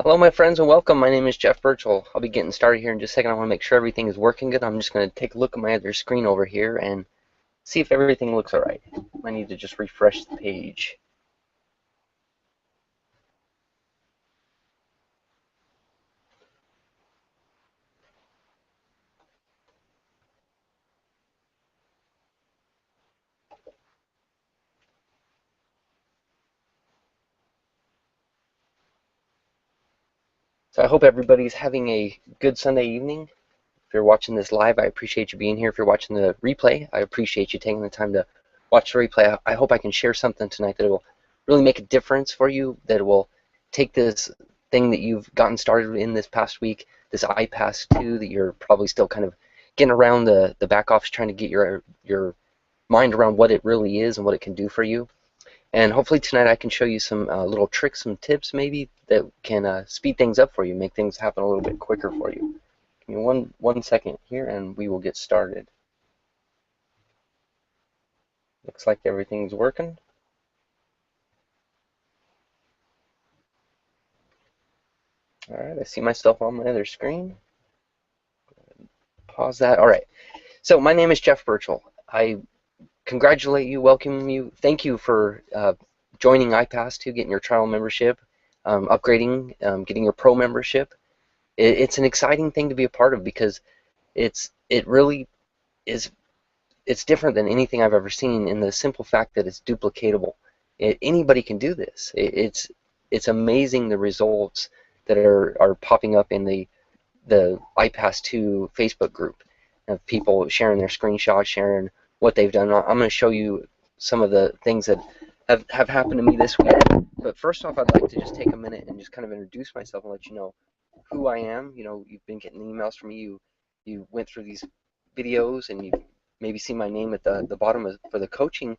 Hello, my friends, and welcome. My name is Jeff Birchall. I'll be getting started here in just a second. I want to make sure everything is working good. I'm just going to take a look at my other screen over here and see if everything looks all right. I need to just refresh the page. So I hope everybody's having a good Sunday evening. If you're watching this live, I appreciate you being here. If you're watching the replay, I appreciate you taking the time to watch the replay. I hope I can share something tonight that will really make a difference for you, that will take this thing that you've gotten started in this past week, this iPAS2 that you're probably still kind of getting around the back office, trying to get your mind around what it really is and what it can do for you. And hopefully tonight I can show you some little tricks, some tips maybe that can speed things up for you, make things happen a little bit quicker for you. Give me one second here and we will get started. Looks like everything's working. All right, I see myself on my other screen. Pause that. All right. So my name is Jeff Birchall. I congratulate you, welcome you, thank you for joining iPAS2, getting your trial membership, upgrading, getting your pro membership. It's an exciting thing to be a part of because it really is. It's different than anything I've ever seen in the simple fact that it's duplicatable. Anybody can do this. It's amazing the results that are popping up in the iPAS2 Facebook group of people sharing their screenshots, sharing what they've done. I'm going to show you some of the things that have happened to me this week. But first off, I'd like to just take a minute and just kind of introduce myself and let you know who I am. You know, you've been getting emails from me. You went through these videos and you maybe see my name at the bottom for the coaching.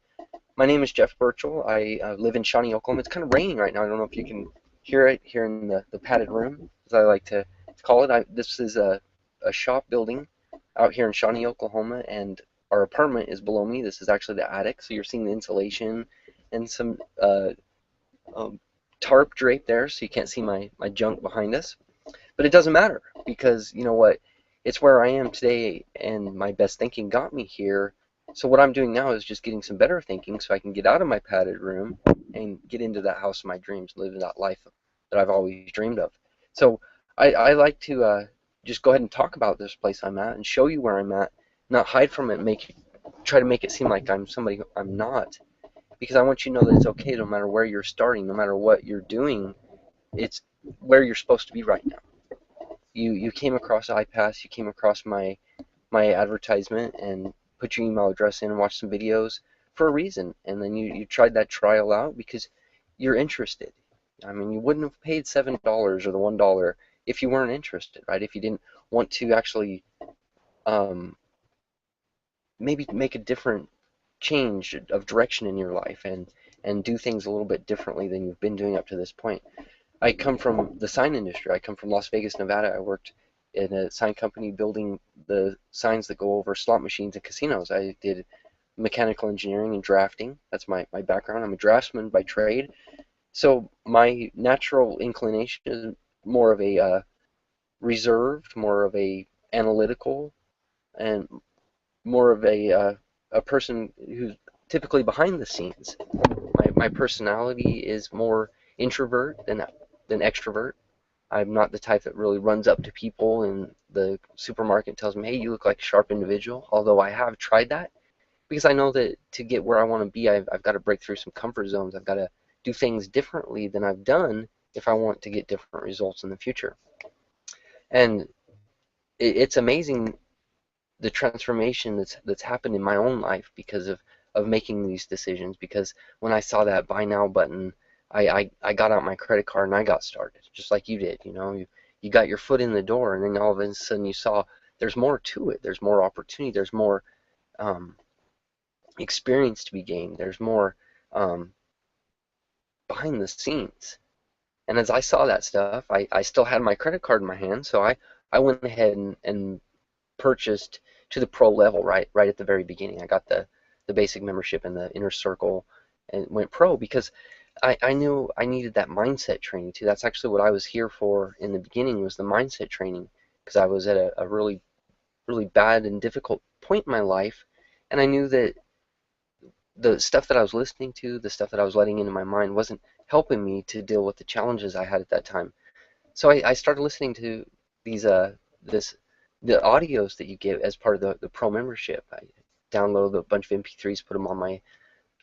My name is Jeff Birchall. I live in Shawnee, Oklahoma. It's kind of raining right now. I don't know if you can hear it here in the padded room, as I like to call it. This is a shop building out here in Shawnee, Oklahoma, and our apartment is below me. This is actually the attic, so you're seeing the insulation and some um, tarp drape there, so you can't see my junk behind us. But it doesn't matter because you know what? It's where I am today, and my best thinking got me here. So what I'm doing now is just getting some better thinking so I can get out of my padded room and get into that house of my dreams, live that life that I've always dreamed of. So I like to just go ahead and talk about this place I'm at and show you where I'm at, not hide from it, try to make it seem like I'm somebody I'm not, because I want you to know that it's okay no matter where you're starting, no matter what you're doing, it's where you're supposed to be right now. You came across iPass, you came across my advertisement and put your email address in and watched some videos for a reason, and then you tried that trial out because you're interested. I mean, you wouldn't have paid $7 or the $1 if you weren't interested, right? If you didn't want to actually um, maybe make a different change of direction in your life and do things a little bit differently than you've been doing up to this point. I come from the sign industry. I come from Las Vegas, Nevada. I worked in a sign company building the signs that go over slot machines and casinos. I did mechanical engineering and drafting. That's my background. I'm a draftsman by trade. So my natural inclination is more of a reserved, more of a analytical, and more of a person who's typically behind the scenes. My personality is more introvert than extrovert. I'm not the type that really runs up to people in the supermarket and tells them, hey, you look like a sharp individual, although I have tried that because I know that to get where I want to be, I've got to break through some comfort zones. I've got to do things differently than I've done if I want to get different results in the future. And it's amazing the transformation that's happened in my own life because of making these decisions. Because when I saw that buy now button, I got out my credit card and I got started, just like you did. You know, you got your foot in the door, and then all of a sudden you saw there's more to it. There's more opportunity. There's more um, experience to be gained. There's more um, behind the scenes. And as I saw that stuff, I still had my credit card in my hand, so I went ahead and purchased to the pro level right at the very beginning. I got the basic membership in the inner circle and went pro because I knew I needed that mindset training too. That's actually what I was here for in the beginning, was the mindset training, because I was at a really, really bad and difficult point in my life, and I knew that the stuff that I was listening to, the stuff that I was letting into my mind, wasn't helping me to deal with the challenges I had at that time. So I started listening to these this the audios that you get as part of the pro membership. I downloaded a bunch of MP3s, put them on my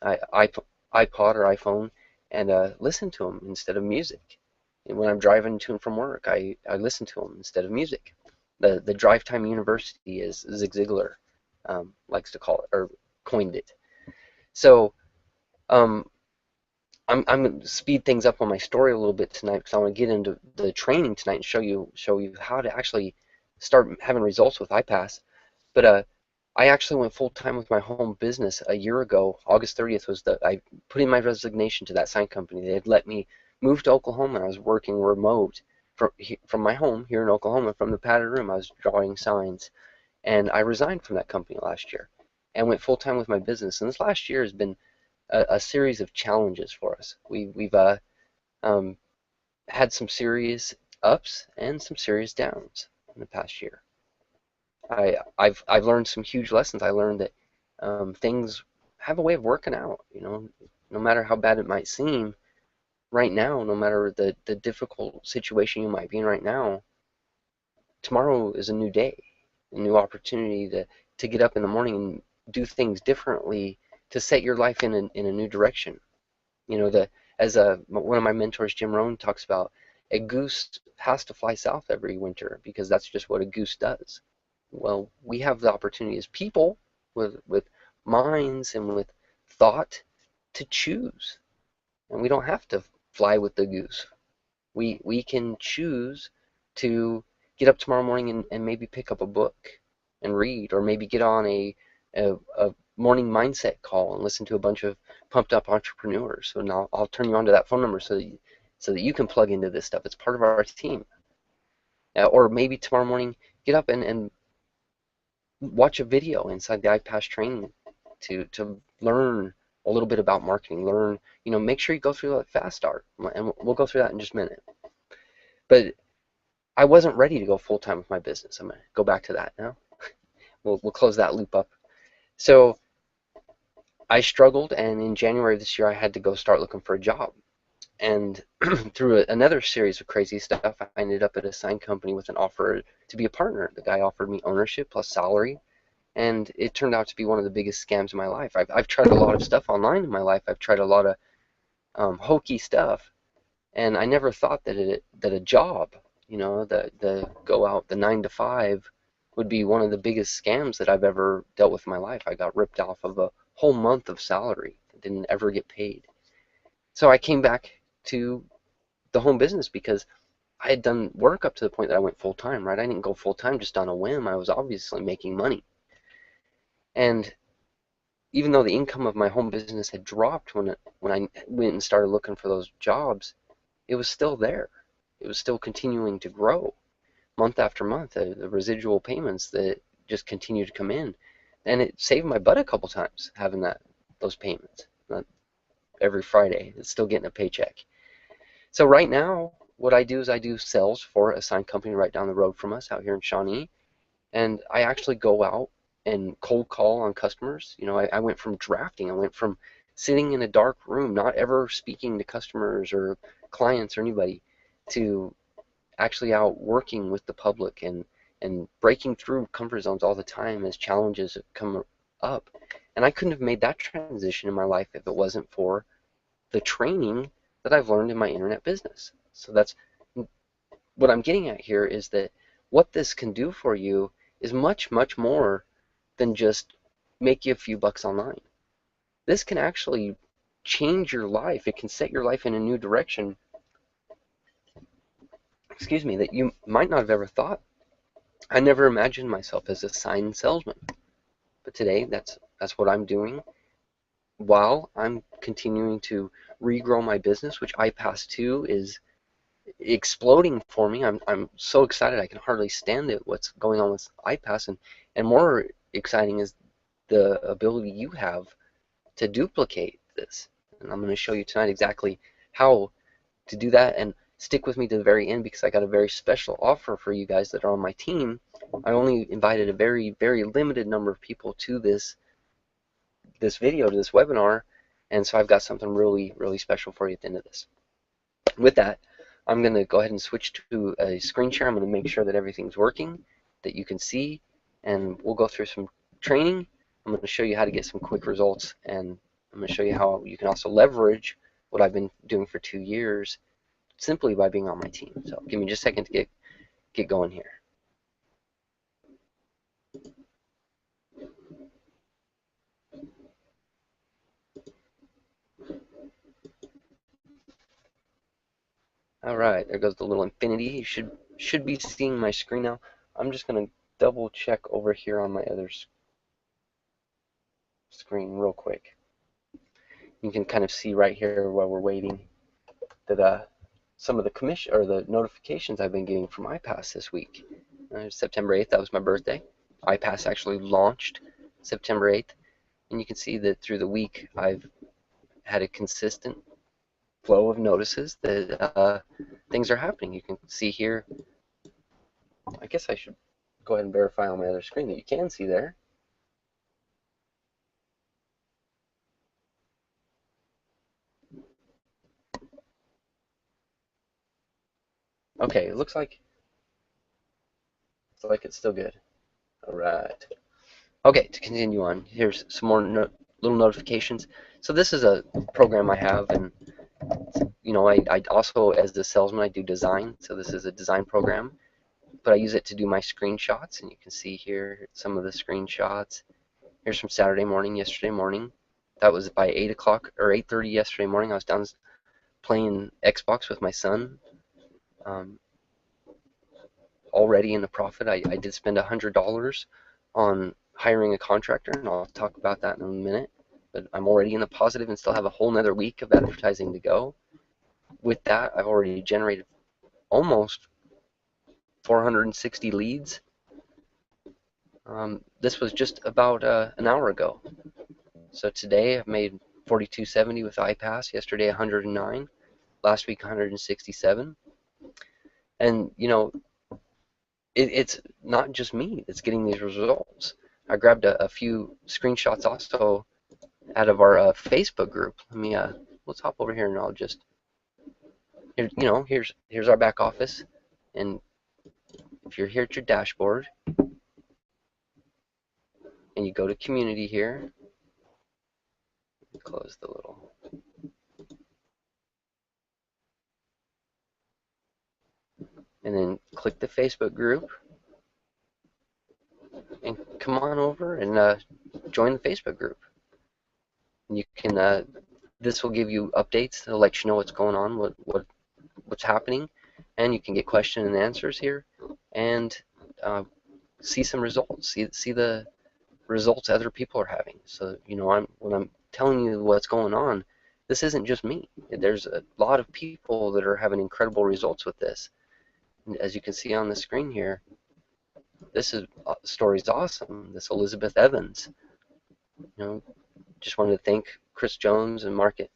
iPod or iPhone, and listen to them instead of music. And when I'm driving to and from work, I listen to them instead of music. The drive time university, as Zig Ziglar likes to call it, or coined it. So um, I'm going to speed things up on my story a little bit tonight, because I want to get into the training tonight and show you how to actually start having results with iPAS. But I actually went full time with my home business a year ago. August 30th was I put in my resignation to that sign company. They had let me move to Oklahoma, and I was working remote from my home here in Oklahoma, from the padded room. I was drawing signs, and I resigned from that company last year and went full time with my business. And this last year has been a series of challenges for us. We've um, had some serious ups and some serious downs in the past year. I've learned some huge lessons. I learned that things have a way of working out. No matter how bad it might seem right now, no matter the difficult situation you might be in right now, tomorrow is a new day, a new opportunity to get up in the morning and do things differently, to set your life in a new direction. As one of my mentors, Jim Rohn, talks about, a goose has to fly south every winter because that's just what a goose does. Well, we have the opportunity as people with minds and with thought to choose, and we don't have to fly with the goose. We can choose to get up tomorrow morning and maybe pick up a book and read, or maybe get on a morning mindset call and listen to a bunch of pumped up entrepreneurs. So now I'll turn you on to that phone number so that you can plug into this stuff. It's part of our team. Or maybe tomorrow morning, get up and watch a video inside the iPAS training to learn a little bit about marketing. Make sure you go through that fast start, and we'll go through that in just a minute. But I wasn't ready to go full time with my business. I'm going to go back to that now. We'll close that loop up. So I struggled, and in January of this year, I had to go start looking for a job. And through another series of crazy stuff, I ended up at a sign company with an offer to be a partner. The guy offered me ownership plus salary, and it turned out to be one of the biggest scams of my life. I've tried a lot of stuff online in my life. I've tried a lot of hokey stuff, and I never thought that a job, the go out, the 9 to 5, would be one of the biggest scams that I've ever dealt with in my life. I got ripped off of a whole month of salary. I didn't ever get paid. So I came back to the home business because I had done work up to the point that I went full time, right? I didn't go full time just on a whim. I was obviously making money. And even though the income of my home business had dropped when I went and started looking for those jobs, it was still there. It was still continuing to grow month after month. The residual payments that just continued to come in, and it saved my butt a couple times having those payments. Not every Friday, it's still getting a paycheck. So right now, what I do is I do sales for a sign company right down the road from us out here in Shawnee, and I actually go out and cold call on customers. I went from drafting, I went from sitting in a dark room, not ever speaking to customers or clients or anybody, to actually out working with the public and breaking through comfort zones all the time as challenges have come up. And I couldn't have made that transition in my life if it wasn't for the training that I've learned in my internet business. So that's what I'm getting at here, is that what this can do for you is much, much more than just make you a few bucks online. This can actually change your life. It can set your life in a new direction, that you might not have ever thought. I never imagined myself as a sign salesman, but today that's what I'm doing while I'm continuing to regrow my business, which iPAS2 is exploding for me. I'm so excited, I can hardly stand it, what's going on with iPAS, and more exciting is the ability you have to duplicate this. And I'm going to show you tonight exactly how to do that, and stick with me to the very end because I got a very special offer for you guys that are on my team. I only invited a very limited number of people to this video, to this webinar, and so I've got something really special for you at the end of this. With that, I'm going to go ahead and switch to a screen share. I'm going to make sure that everything's working, that you can see, and we'll go through some training. I'm going to show you how to get some quick results, and I'm going to show you how you can also leverage what I've been doing for 2 years simply by being on my team. So give me just a second to get going here. All right, there goes the little infinity. You should be seeing my screen now. I'm just going to double check over here on my other screen real quick. You can kind of see right here while we're waiting that some of the commission or the notifications I've been getting from iPAS this week. September 8th, that was my birthday. iPAS actually launched September 8th, and you can see that through the week I've had a consistent flow of notices that things are happening. You can see here, I guess I should go ahead and verify on my other screen that you can see there. Okay, it looks like it's still good. All right. Okay, to continue on, here's some more little notifications. So this is a program I have, and I also, as a salesman, I do design. So this is a design program, but I use it to do my screenshots, and you can see here some of the screenshots. Here's from Saturday morning, yesterday morning. That was by 8 o'clock or 8:30 yesterday morning. I was down playing Xbox with my son. Already in the profit. I did spend $100 on hiring a contractor, and I'll talk about that in a minute. But I'm already in the positive and still have a whole nother week of advertising to go. With that, I've already generated almost 460 leads. This was just about an hour ago. So today I've made 4270 with iPAS. Yesterday 109. Last week 167. And it's not just me that's getting these results. I grabbed a few screenshots also out of our Facebook group. Let me let's hop over here and I'll just here's our back office, and if you're here at your dashboard and you go to community here, close the little, and then click the Facebook group and come on over and join the Facebook group. And you can this will give you updates. It'll let you know what's going on, what's happening, and you can get question and answers here and see some results. See the results other people are having. So when I'm telling you what's going on, this isn't just me. There's a lot of people that are having incredible results with this. And as you can see on the screen here, this story's awesome. This Elizabeth Evans. Just wanted to thank Chris Jones and Market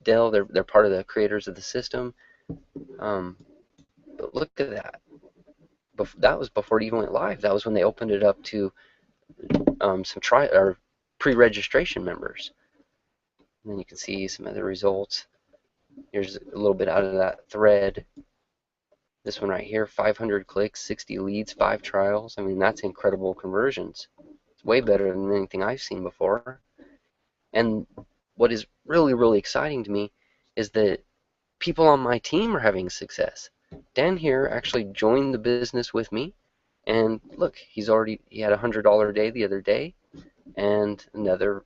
Dell. They're part of the creators of the system. But look at that. That was before it even went live. That was when they opened it up to some pre-registration members. And then you can see some other results. Here's a little bit out of that thread. This one right here, 500 clicks, 60 leads, 5 trials. I mean, that's incredible conversions. It's way better than anything I've seen before. And what is really exciting to me is that people on my team are having success. Dan here actually joined the business with me, and look, he had a $100 day the other day, and another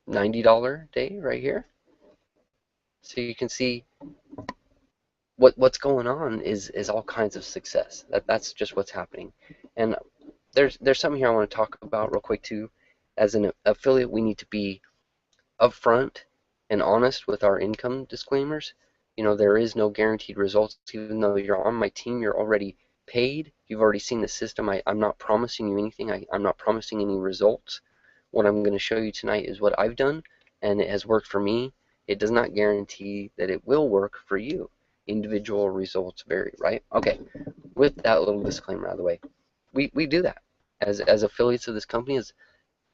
$90 day right here. So you can see what's going on is all kinds of success. That's just what's happening. And there's something here I want to talk about real quick too. As an affiliate, we need to be upfront and honest with our income disclaimers. There is no guaranteed results. Even though you're on my team, you're already paid. You've already seen the system. I'm not promising you anything. I'm not promising any results. What I'm going to show you tonight is what I've done, and it has worked for me. It does not guarantee that it will work for you. Individual results vary, right? Okay, with that little disclaimer out of the way, we do that. As affiliates of this company, as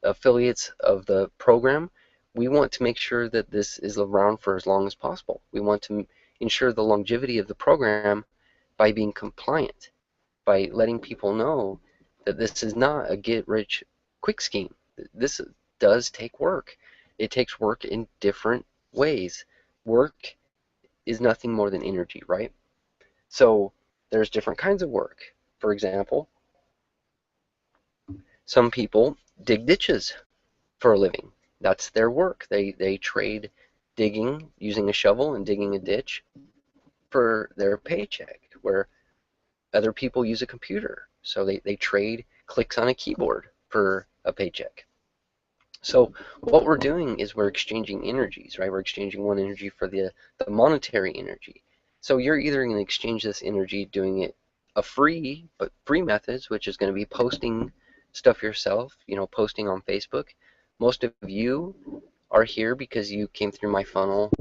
affiliates of the program, we want to make sure that this is around for as long as possible. We want to ensure the longevity of the program by being compliant, by letting people know that this is not a get-rich-quick scheme. This does take work. It takes work in different ways. Work is nothing more than energy, right? So there's different kinds of work. For example, some people dig ditches for a living. That's their work. They trade digging, using a shovel and digging a ditch for their paycheck, where other people use a computer. So they trade clicks on a keyboard for a paycheck. So what we're doing is we're exchanging energies, right? We're exchanging one energy for the monetary energy. So you're either going to exchange this energy doing it a free methods, which is going to be posting stuff yourself, posting on Facebook. Most of you are here because you came through my funnel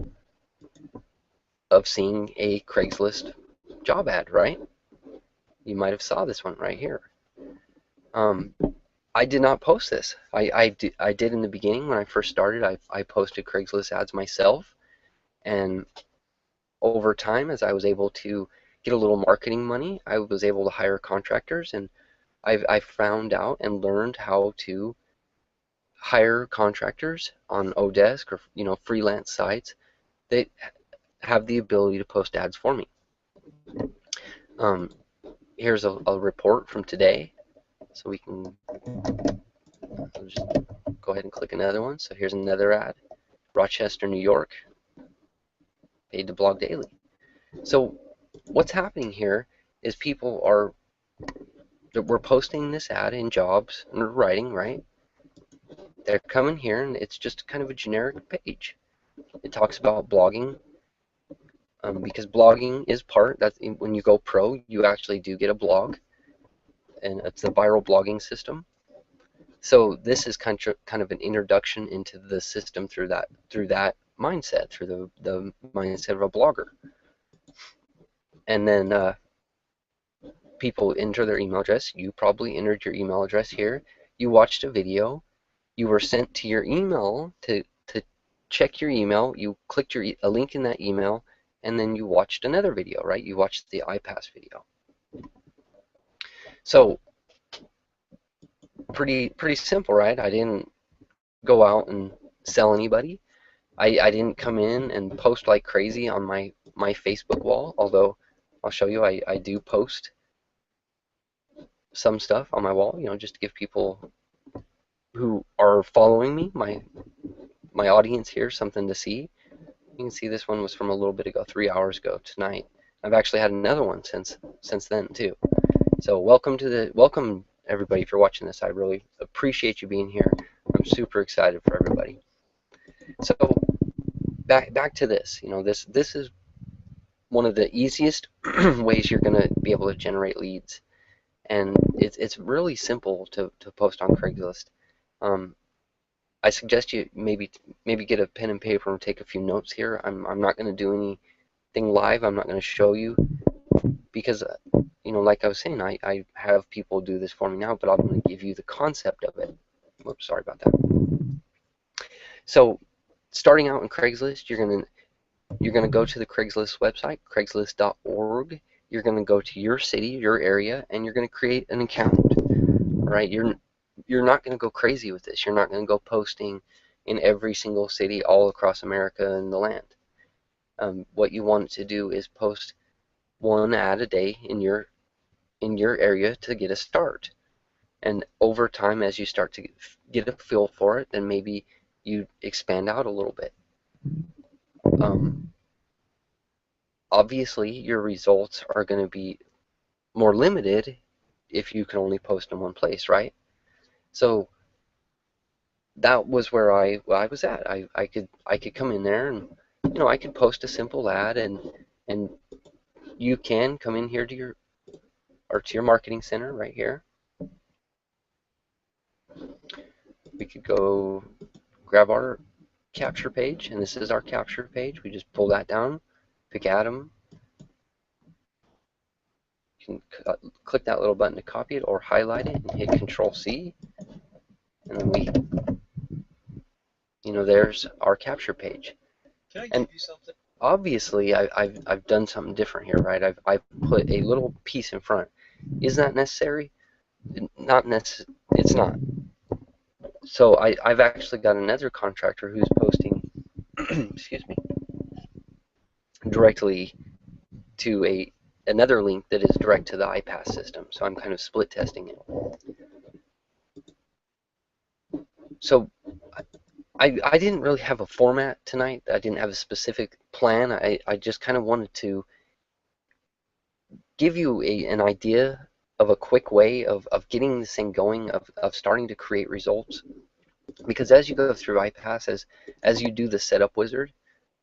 of seeing a Craigslist job ad, right? You might have saw this one right here. I did not post this. I did in the beginning when I first started. I posted Craigslist ads myself, and over time, as I was able to get a little marketing money, I was able to hire contractors, and I found out and learned how to hire contractors on Odesk or freelance sites that have the ability to post ads for me. Here's a report from today, so we can just go ahead and click another one. So here's another ad. Rochester, New York, paid to blog daily. So what's happening here is we're posting this ad in jobs and we're writing, right? They're coming here and it's just kind of a generic page. It talks about blogging, because blogging is when you go pro, you actually do get a blog, and it's the viral blogging system. So this is kind of an introduction into the system through that mindset, through the mindset of a blogger. And then people enter their email address. You probably entered your email address here. You watched a video. You were sent to your email to check your email. You clicked a link in that email, and then you watched another video, right? You watched the iPAS video. So pretty simple, right? I didn't go out and sell anybody. I didn't come in and post like crazy on my Facebook wall, although I'll show you I do post some stuff on my wall, just to give people who are following me, my audience here, something to see. You can see this one was from a little bit ago, 3 hours ago tonight. I've actually had another one since then too. So welcome everybody if you're watching this. I really appreciate you being here. I'm super excited for everybody. So back to this. This is one of the easiest ways you're going to be able to generate leads, and it's really simple to post on Craigslist. I suggest you maybe get a pen and paper and take a few notes here. I'm not going to do anything live. I'm not going to show you because like I was saying, I have people do this for me now, but I'm going to give you the concept of it. Whoops, sorry about that. So starting out in Craigslist, you're going to go to the Craigslist website, craigslist.org. You're going to go to your city, your area, and you're going to create an account. Right? You're not going to go crazy with this. You're not going to go posting in every single city all across America and the land. What you want to do is post one ad a day in your area to get a start. And over time, as you start to get a feel for it, then maybe you expand out a little bit. Obviously, your results are going to be more limited if you can only post in one place, right? So that was where I was at. I could come in there and I could post a simple ad, and you can come in here to your marketing center right here, we could go grab our capture page, and this is our capture page. We just pull that down, pick Atom. You can click that little button to copy it or highlight it and hit Control C, and then there's our capture page. Can I And give you something? obviously, I've done something different here, right? I've put a little piece in front. Is that necessary? Not necessary. It's not. So I've actually got another contractor who's posting, excuse me, directly to another link that is direct to the iPAS system. So I'm kind of split testing it. So I didn't really have a format tonight. I didn't have a specific plan. I just kind of wanted to give you an idea of a quick way of getting this thing going, of starting to create results. Because as you go through iPAS, as you do the setup wizard,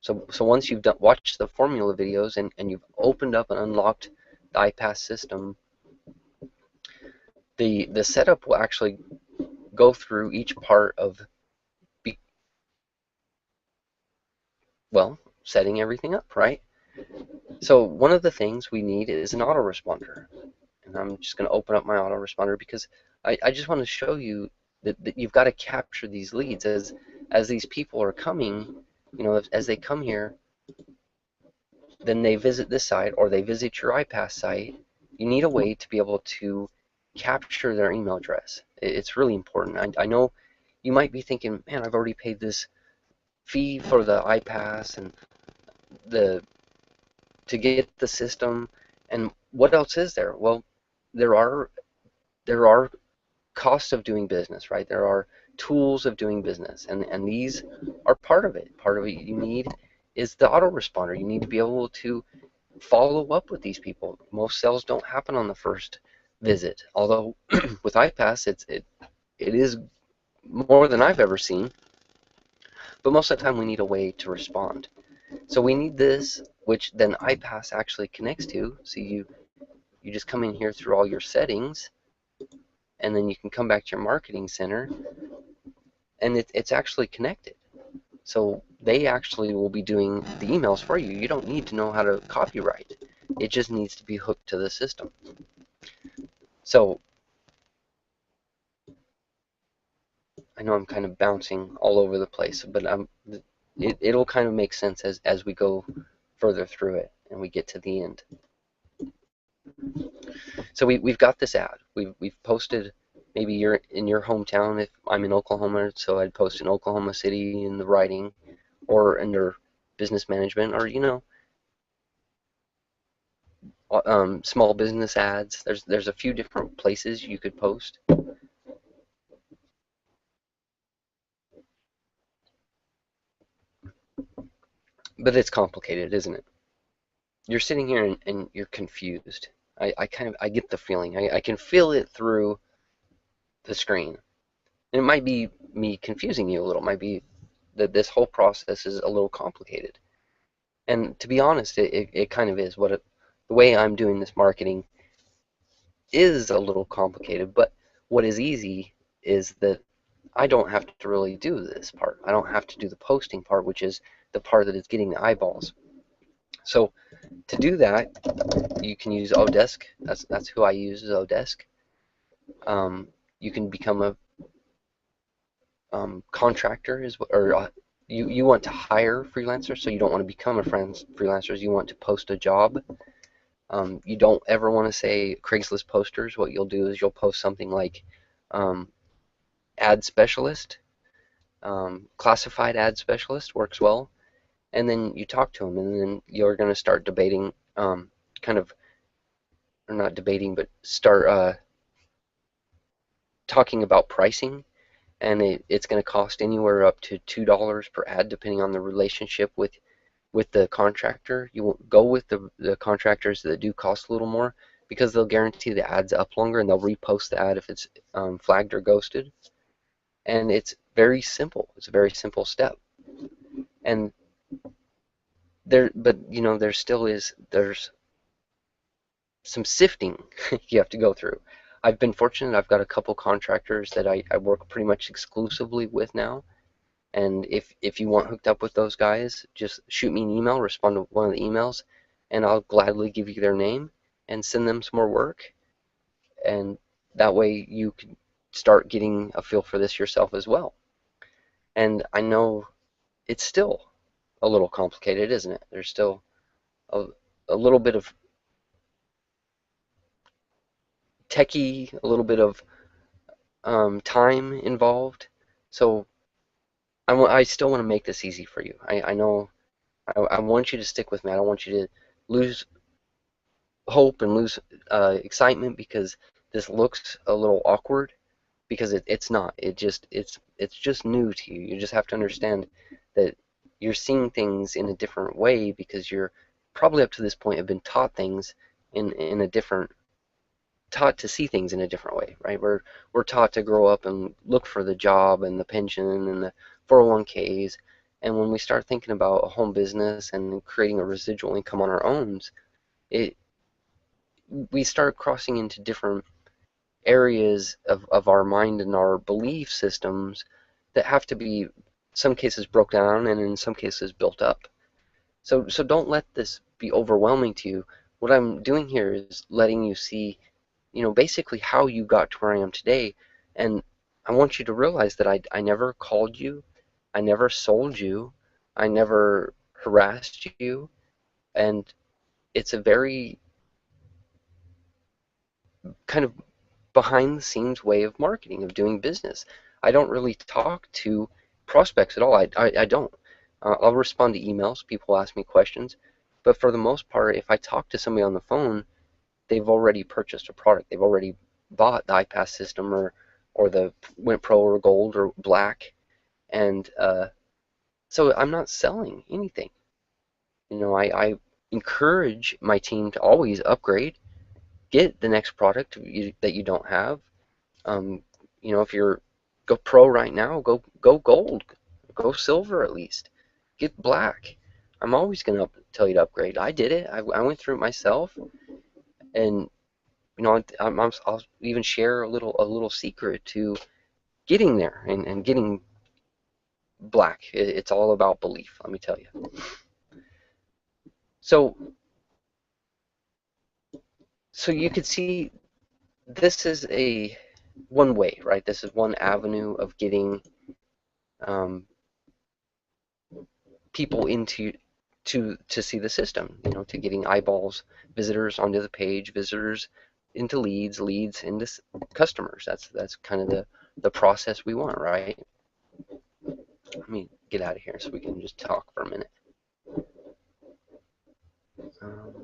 so once you've watched the formula videos and you've opened up and unlocked the iPAS system, the setup will actually go through each part of, well, setting everything up, right? So one of the things we need is an autoresponder. And I'm just going to open up my autoresponder because I just want to show you that you've got to capture these leads as these people are coming, as they come here, then they visit this site or they visit your iPass site. You need a way to be able to capture their email address. It's really important. I know you might be thinking, man, I've already paid this fee for the iPass and the to get the system, and what else is there? Well, there are costs of doing business, right? There are tools of doing business, and these are part of it. Part of it you need is the autoresponder. You need to be able to follow up with these people. Most sales don't happen on the first visit, although with iPass it is more than I've ever seen. But most of the time we need a way to respond. So we need this, which then iPass actually connects to. So you just come in here through all your settings, and then you can come back to your marketing center, and it's actually connected. So they actually will be doing the emails for you. You don't need to know how to copyright. It just needs to be hooked to the system. So I know I'm kind of bouncing all over the place, but it'll kind of make sense as we go further through it and we get to the end. So we've got this ad. We've posted. Maybe you're in your hometown. If I'm in Oklahoma, so I'd post in Oklahoma City in the writing, or under business management, or small business ads. There's a few different places you could post. But it's complicated, isn't it? You're sitting here and you're confused. I get the feeling. I can feel it through the screen. And it might be me confusing you a little. It might be that this whole process is a little complicated. And to be honest, it kind of is. The way I'm doing this marketing is a little complicated, but what is easy is that I don't have to really do this part. I don't have to do the posting part, which is the part that is getting the eyeballs. So to do that, you can use Odesk. That's who I use, is Odesk. You can become a contractor, or you want to hire freelancers, so you don't want to become a freelancer. You want to post a job. You don't ever want to say Craigslist posters. What you'll do is you'll post something like ad specialist, classified ad specialist works well, and then you talk to them, and then you're going to start debating, kind of, or not debating, but start talking about pricing, and it's going to cost anywhere up to $2 per ad, depending on the relationship with the contractor. You won't go with the contractors that do cost a little more because they'll guarantee the ad's up longer and they'll repost the ad if it's flagged or ghosted. And it's very simple. It's a very simple step. And but there's some sifting you have to go through. I've been fortunate. I've got a couple contractors that I work pretty much exclusively with now. And if you want hooked up with those guys, just shoot me an email, respond to one of the emails, and I'll gladly give you their name and send them some more work. And that way you can start getting a feel for this yourself as well. And I know it's still a little complicated, isn't it? There's still a, a little bit of techie, a little bit of time involved. So I still want to make this easy for you. I know I want you to stick with me. I don't want you to lose hope and lose excitement because this looks a little awkward because it's not. It's just new to you. You just have to understand that you're seeing things in a different way because you're probably up to this point have been taught things in a different taught to see things in a different way, right? We're taught to grow up and look for the job and the pension and the 401ks. And when we start thinking about a home business and creating a residual income on our own, it we start crossing into different areas of our mind and our belief systems that have to be some cases broke down and in some cases built up. So don't let this be overwhelming to you. What I'm doing here is letting you see, basically how you got to where I am today. And I want you to realize that I never called you, I never sold you, I never harassed you, and it's a very kind of behind the scenes way of marketing, of doing business. I don't really talk to prospects at all. I don't. I'll respond to emails. People ask me questions. But for the most part, if I talk to somebody on the phone, they've already purchased a product. They've already bought the iPAS system or the went pro or gold or black. And so I'm not selling anything. I encourage my team to always upgrade, get the next product that you don't have. Um, if you're go pro right now, go gold, go silver at least, get black. I'm always gonna tell you to upgrade. I did it. I went through it myself, and I'll even share a little secret to getting there and getting black. It's all about belief. Let me tell you. So so you could see this is a one way, right? This is one avenue of getting um, people into to see the system, to getting eyeballs, visitors onto the page, visitors into leads, leads into customers. That's kind of the process we want, right? Let me get out of here so we can just talk for a minute. Um,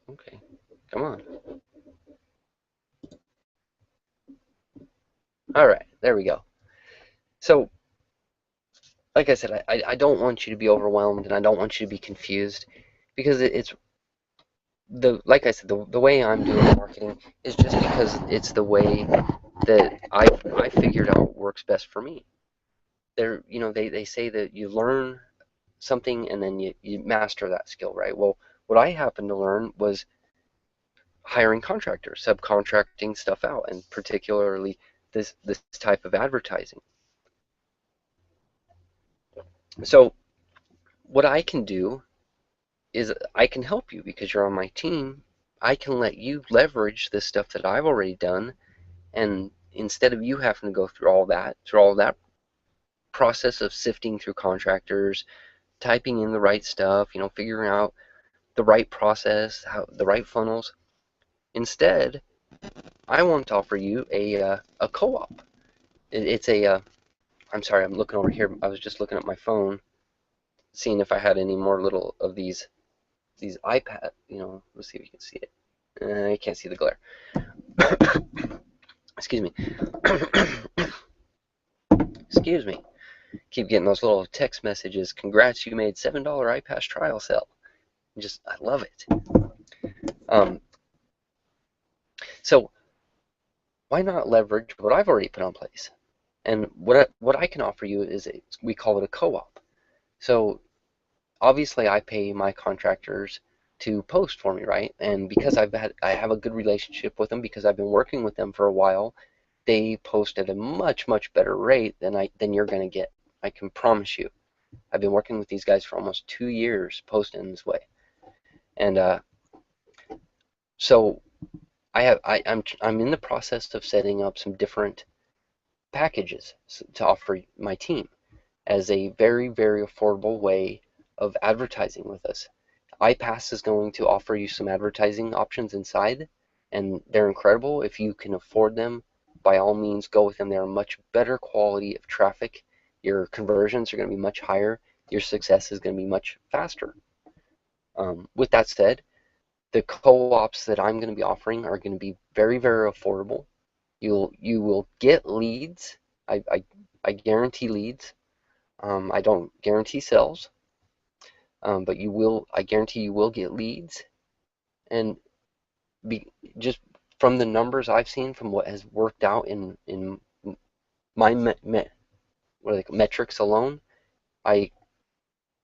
okay, come on. All right, there we go. So, like I said, I don't want you to be overwhelmed and I don't want you to be confused because it's like I said, the way I'm doing marketing is just because it's the way that I figured out works best for me. They say that you learn something and then you master that skill, right? Well, what I happened to learn was hiring contractors, subcontracting stuff out, and particularly this type of advertising. So what I can do is I can help you because you're on my team. I can let you leverage the stuff that I've already done, and instead of you having to go through all that process of sifting through contractors, typing in the right stuff, figuring out the right process, how the right funnels. Instead, I want to offer you a co-op. It's I'm sorry, I'm looking over here. I was just looking at my phone, seeing if I had any more little of these iPad. Let's see if you can see it. You can't see the glare. Excuse me. Excuse me. Keep getting those little text messages. Congrats, you made $7 iPAS trial sale. I love it. Um, so why not leverage what I've already put on place? And what I can offer you is we call it a co-op. So obviously I pay my contractors to post for me, right? And because I have a good relationship with them because I've been working with them for a while, they post at a much better rate than you're going to get. I can promise you. I've been working with these guys for almost 2 years posting this way. And so I'm in the process of setting up some different packages to offer my team as a very affordable way of advertising with us. iPAS is going to offer you some advertising options inside, and they're incredible. If you can afford them, by all means go with them. They're a much better quality of traffic. Your conversions are going to be much higher. Your success is going to be much faster. With that said, the co-ops that I'm going to be offering are going to be very affordable. You will get leads. I guarantee leads. I don't guarantee sales, but I guarantee you will get leads. And be, just from the numbers I've seen, from what has worked out in my what are they, metrics alone, I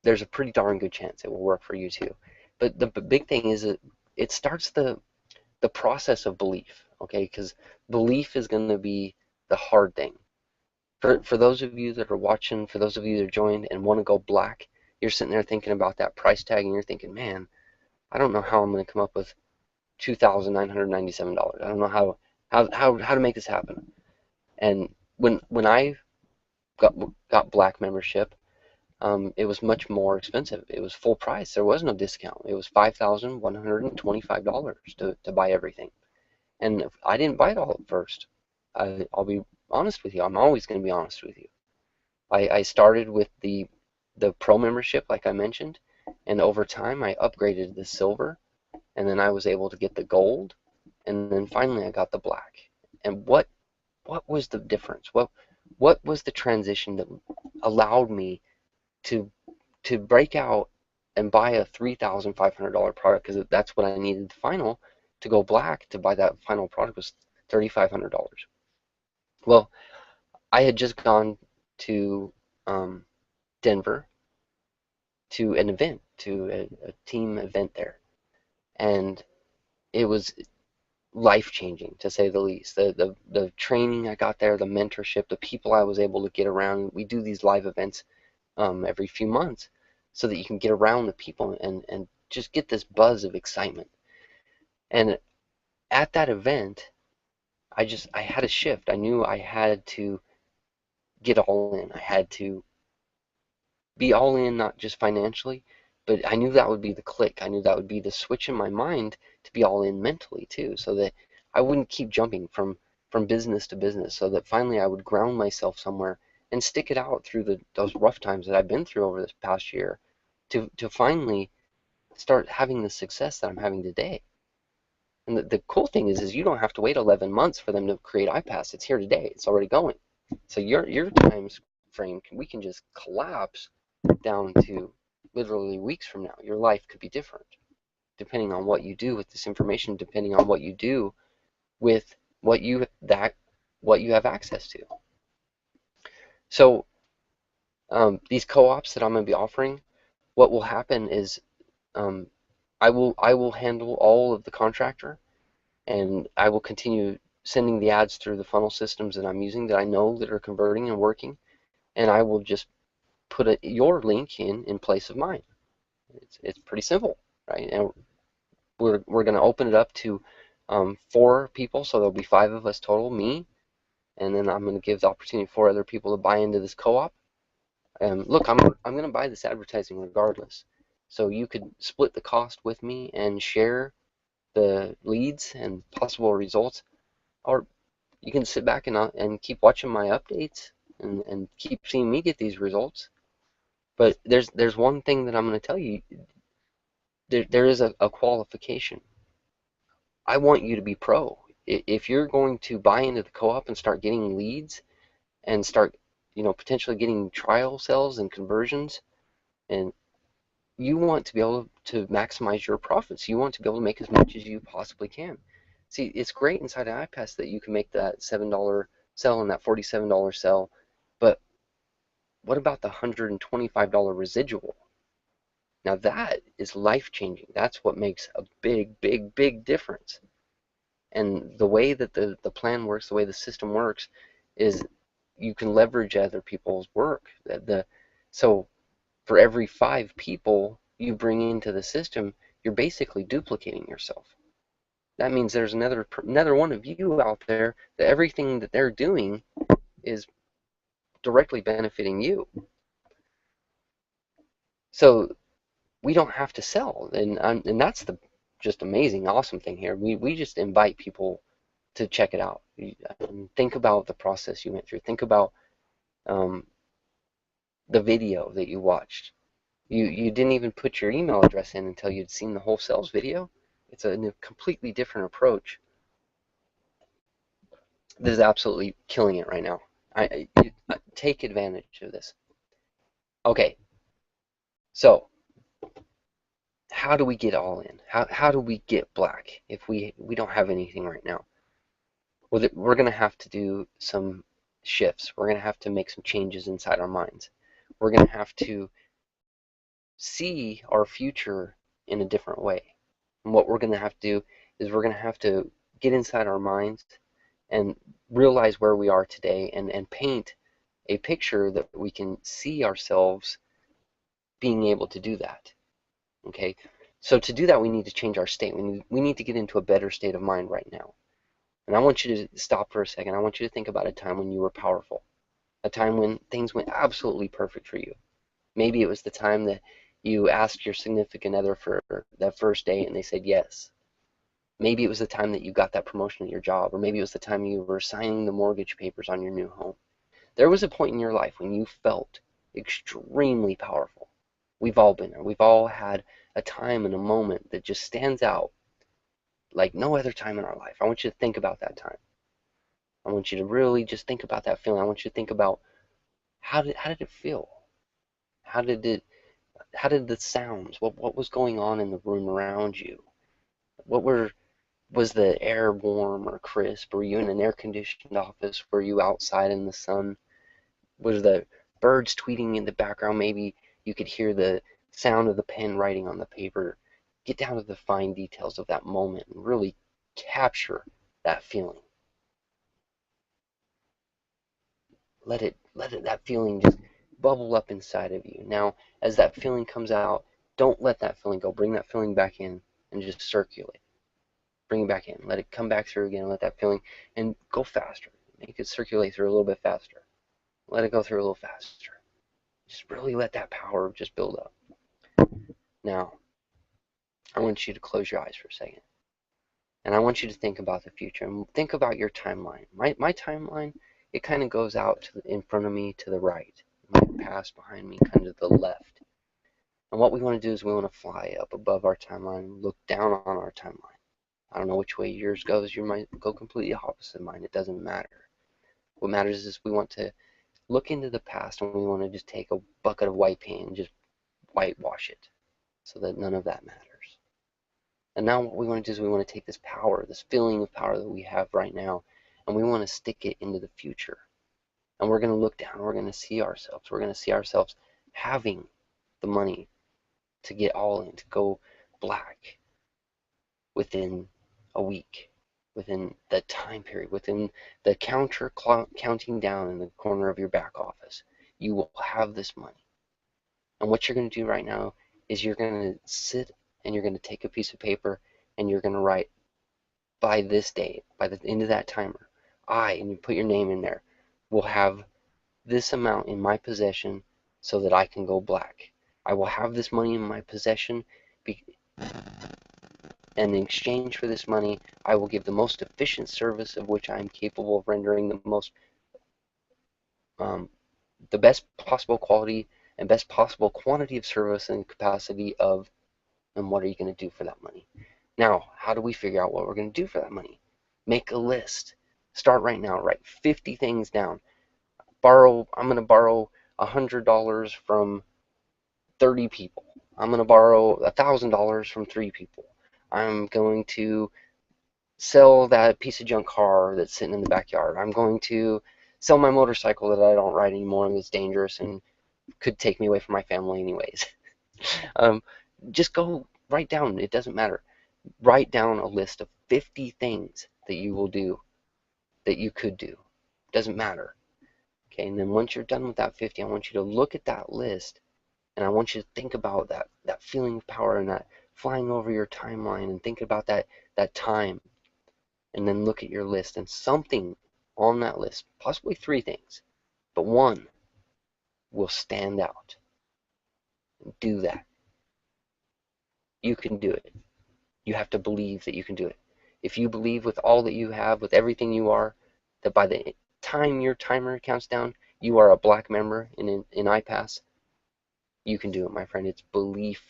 there's a pretty darn good chance it will work for you too. But the big thing is that it starts the process of belief, okay? Because belief is going to be the hard thing. For those of you that are watching, for those of you that joined and want to go black, you're sitting there thinking about that price tag and you're thinking, man, I don't know how I'm going to come up with $2,997. I don't know how to make this happen. And when I got black membership, it was much more expensive. It was full price. There was no discount. It was $5,125 to buy everything. And I didn't buy it all at first. I'll be honest with you. I'm always going to be honest with you. I started with the pro membership, like I mentioned, and over time I upgraded the silver, and then I was able to get the gold, and then finally I got the black. And what was the difference? What was the transition that allowed me to break out and buy a $3,500 product, because that's what I needed the final to go black. To buy that final product was $3,500. Well, I had just gone to Denver to an event, to a team event there, and it was life changing to say the least. The training I got there, the mentorship, the people I was able to get around. We do these live events every few months so that you can get around the people and just get this buzz of excitement. And at that event, I had a shift. I knew I had to get all in. I had to be all in, not just financially, but I knew that would be the click. I knew that would be the switch in my mind to be all in mentally too, so that I wouldn't keep jumping from business to business, so that finally I would ground myself somewhere and stick it out through those rough times that I've been through over this past year to finally start having the success that I'm having today. And the cool thing is you don't have to wait 11 months for them to create iPass. It's here today. It's already going. So your time frame, we can just collapse down to literally weeks from now. Your life could be different depending on what you do with this information, depending on what you do with what you have access to. So these co-ops that I'm going to be offering, what will happen is um, I will handle all of the contractor, and I will continue sending the ads through the funnel systems that I'm using that I know that are converting and working, and I will just put your link in place of mine. It's pretty simple, right? And we're going to open it up to 4 people, so there'll be 5 of us total, me, and then I'm going to give the opportunity for other people to buy into this co-op. Look, I'm going to buy this advertising regardless, so you could split the cost with me and share the leads and possible results, or you can sit back and keep watching my updates and keep seeing me get these results. But there's one thing that I'm going to tell you. There is a qualification. I want you to be pro. If you're going to buy into the co-op and start getting leads and start, potentially getting trial sales and conversions, and you want to be able to maximize your profits. You want to be able to make as much as you possibly can. See, it's great inside of iPass that you can make that $7 sell and that $47 sell, but what about the $125 residual? Now that is life changing. That's what makes a big, big, big difference. And the way that the plan works, the way the system works, is you can leverage other people's work. So for every 5 people you bring into the system, you're basically duplicating yourself. That means there's another one of you out there that everything that they're doing is directly benefiting you. So we don't have to sell, and that's the just amazing, awesome thing here. We just invite people to check it out. Think about the process you went through. Think about um, the video that you watched. You didn't even put your email address in until you'd seen the whole sales video. It's a completely different approach. This is absolutely killing it right now. Take advantage of this. Okay, so how do we get all in? How do we get black if we don't have anything right now? Well, we're going to have to do some shifts. We're going to have to make some changes inside our minds. We're going to have to see our future in a different way. And what we're going to have to do is we're going to have to get inside our minds and realize where we are today, and paint a picture that we can see ourselves being able to do that. Okay, so to do that, we need to change our state. We need to get into a better state of mind right now. And I want you to stop for a second. I want you to think about a time when you were powerful, a time when things went absolutely perfect for you. Maybe it was the time that you asked your significant other for that first date and they said yes. Maybe it was the time that you got that promotion at your job, or maybe it was the time you were signing the mortgage papers on your new home. There was a point in your life when you felt extremely powerful. We've all been there. We've all had a time and a moment that just stands out like no other time in our life. I want you to think about that time. I want you to really just think about that feeling. I want you to think about how did it feel? How did the sounds? What was going on in the room around you? Was the air warm or crisp? Were you in an air conditioned office? Were you outside in the sun? Was the birds tweeting in the background? Maybe you could hear the sound of the pen writing on the paper. Get down to the fine details of that moment and really capture that feeling. Let it that feeling just bubble up inside of you. Now, as that feeling comes out, don't let that feeling go. Bring that feeling back in and just circulate. Bring it back in. Let it come back through again. Let that feeling, and go faster. Make it circulate through a little bit faster. Let it go through a little faster. Just really let that power just build up. Now, I want you to close your eyes for a second. And I want you to think about the future and think about your timeline. My timeline, it kind of goes out in front of me to the right. My past behind me kind of to the left. And what we want to do is we want to fly up above our timeline and look down on our timeline. I don't know which way yours goes. You might go completely opposite of mine. It doesn't matter. What matters is we want to look into the past and we want to just take a bucket of white paint and just whitewash it so that none of that matters. And now what we want to do is we want to take this power, this feeling of power that we have right now, and we want to stick it into the future. And we're going to look down and we're going to see ourselves. We're going to see ourselves having the money to get all in, to go black within a week, within the time period, within the counter counting down in the corner of your back office. You will have this money. And what you're going to do right now is you're going to sit and you're going to take a piece of paper and you're going to write, by this date, by the end of that timer, and you put your name in there, will have this amount in my possession so that I can go black. I will have this money in my possession, and in exchange for this money, I will give the most efficient service of which I am capable of rendering the best possible quality and best possible quantity of service and capacity of. And what are you going to do for that money? Now, how do we figure out what we're going to do for that money? Make a list. Start right now. Write 50 things down. I'm going to borrow $100 from 30 people. I'm going to borrow $1,000 from 3 people. I'm going to sell that piece of junk car that's sitting in the backyard. I'm going to sell my motorcycle that I don't ride anymore and it's dangerous, and could take me away from my family anyways. um, just go write down. It doesn't matter. Write down a list of 50 things that you will do, that you could do. Doesn't matter. Okay, and then once you're done with that 50, I want you to look at that list, and I want you to think about that feeling of power and that flying over your timeline, and think about that time, and then look at your list, and something on that list, possibly 3 things, but one will stand out. Do that. You can do it. You have to believe that you can do it. If you believe with all that you have, with everything you are, that by the time your timer counts down, you are a black member in iPAS, you can do it, my friend. It's belief.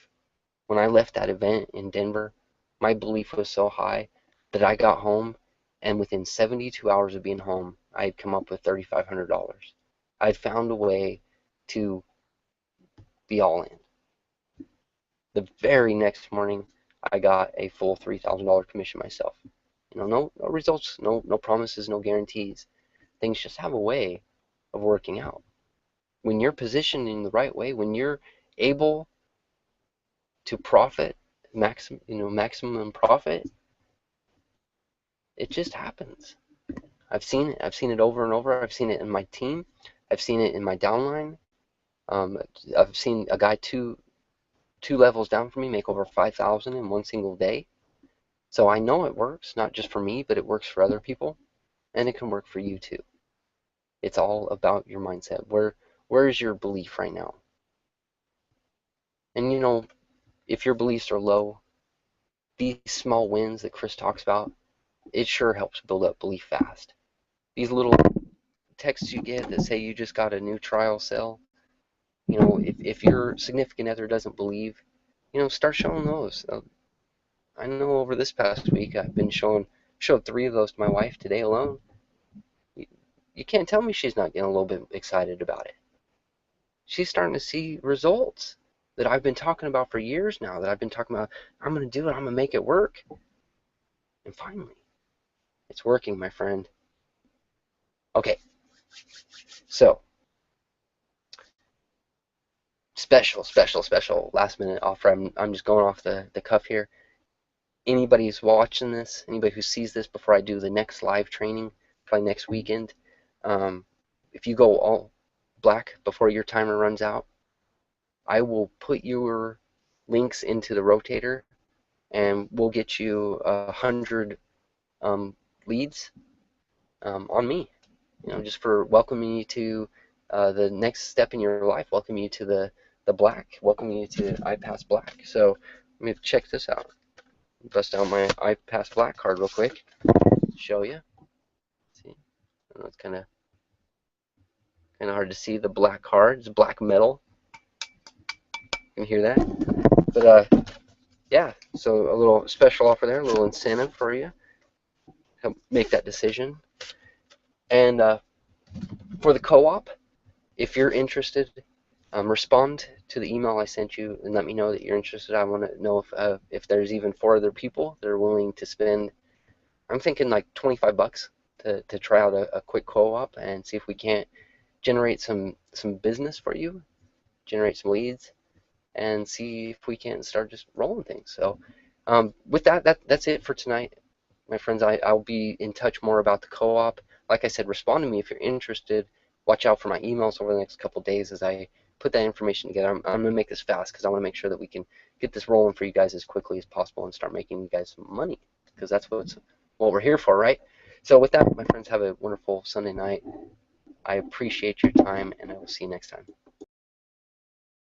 When I left that event in Denver, my belief was so high that I got home, and within 72 hours of being home, I had come up with $3,500. I'd found a way to be all in. The very next morning, I got a full $3,000 commission myself. No results, no promises, no guarantees. Things just have a way of working out. When you're positioned in the right way, when you're able to profit, maximum profit, it just happens. I've seen it. I've seen it over and over. I've seen it in my team. I've seen it in my downline. I've seen a guy two levels down from me make over 5,000 in one single day. So I know it works, not just for me, but it works for other people, and it can work for you too. It's all about your mindset. Where is your belief right now? And if your beliefs are low, these small wins that Chris talks about, it sure helps build up belief fast. These little texts you get that say you just got a new trial sale, if your significant other doesn't believe, start showing those. I know over this past week I've been showed 3 of those to my wife today alone. You can't tell me she's not getting a little bit excited about it. She's starting to see results that I've been talking about for years now, that I've been talking about, I'm going to do it, I'm going to make it work. And finally, it's working, my friend. Okay, so special last minute offer. I'm just going off the cuff here. Anybody who's watching this, anybody who sees this before I do the next live training, probably next weekend, if you go all black before your timer runs out, I will put your links into the rotator, and we'll get you 100 leads on me, just for welcoming you to the next step in your life, welcoming you to the black, welcoming you to iPAS Black. So let me check this out. Bust out my iPAS Black card real quick. Show you. See, I know it's kind of hard to see the black card. It's black metal. You can hear that. But yeah, so a little special offer there, a little incentive for you. Help make that decision. And for the co-op, if you're interested, respond to the email I sent you and let me know that you're interested. I want to know if there's even 4 other people that are willing to spend, I'm thinking like $25 to try out a quick co-op and see if we can't generate some business for you, generate some leads, and see if we can start just rolling things. So with that's it for tonight, my friends. I'll be in touch more about the co-op. Like I said, respond to me if you're interested. Watch out for my emails over the next couple of days as I put that information together. I'm going to make this fast because I want to make sure that we can get this rolling for you guys as quickly as possible and start making you guys some money, because that's what we're here for, right? So with that, my friends, have a wonderful Sunday night. I appreciate your time, and I will see you next time.